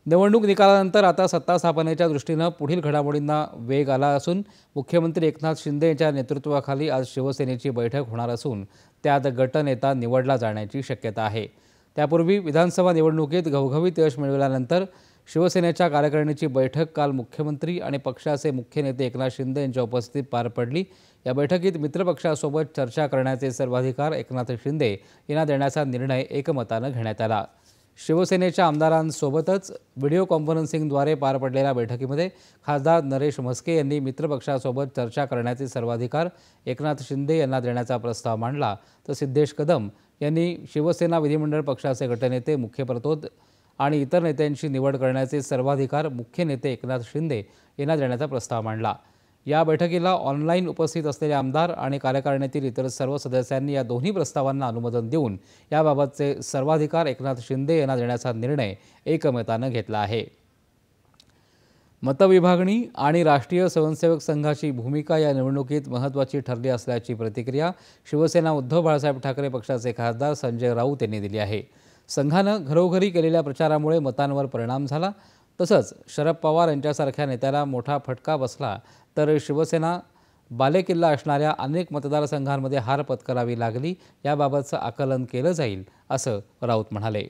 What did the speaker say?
निवडणूक निकालानंतर आता सत्ता स्थापनेच्या दृष्टीनं पुढील घडामोडींना वेग आला असून मुख्यमंत्री एकनाथ शिंदे यांच्या नेतृत्वाखाली आज शिवसेनेची बैठक होणार असून त्यात गटनेता निवडला जाण्याची शक्यता आहे। त्यापूर्वी विधानसभा निवडणुकीत घवघवीत यश मिळवल्यानंतर शिवसेनेच्या कार्यकारिणीची बैठक काल मुख्यमंत्री आणि पक्षाचे मुख्य नेते एकनाथ शिंदे यांच्या उपस्थितीत पार पडली। या बैठकीत मित्रपक्षासोबत चर्चा करण्याचे सर्वाधिकार एकनाथ शिंदे यांना देण्याचा निर्णय एकमतानं घेण्यात आला। शिवसेनेच्या आमदारांसोबतच व्हिडिओ कॉन्फरन्सिंगद्वारे पार पडलेल्या बैठकीमध्ये खासदार नरेश म्हस्के यांनी मित्रपक्षासोबत चर्चा करण्याचे सर्वाधिकार एकनाथ शिंदे यांना देण्याचा प्रस्ताव मांडला, तर सिद्धेश कदम यांनी शिवसेना विधिमंडळ पक्षाचे गटनेते, मुख्य प्रतोद आणि इतर नेत्यांची निवड करण्याचे सर्वाधिकार मुख्य नेते एकनाथ शिंदे यांना देण्याचा प्रस्ताव मांडला। या बैठकीला ऑनलाईन उपस्थित असलेले आमदार आणि कार्यकारिणीतील इतर सर्व सदस्यांनी या दोन्ही प्रस्तावांना अनुमोदन देऊन याबाबतचे सर्वाधिकार एकनाथ शिंदे यांना देण्याचा निर्णय एकमतानं घेतला आहे। मतविभागणी आणि राष्ट्रीय स्वयंसेवक संघाची भूमिका या निवडणुकीत महत्त्वाची ठरली असल्याची प्रतिक्रिया शिवसेना उद्धव बाळासाहेब ठाकरे पक्षाचे खासदार संजय राऊत यांनी दिली आहे। संघानं घरोघरी केलेल्या प्रचारामुळे मतांवर परिणाम झाला, तसंच शरद पवार यांच्यासारख्या नेत्याला मोठा फटका बसला तर शिवसेना बालेकिल्ला असणाऱ्या अनेक मतदारसंघांमध्ये हार पत्करावी लागली, याबाबतचं आकलन केलं जाईल असं राऊत म्हणाले।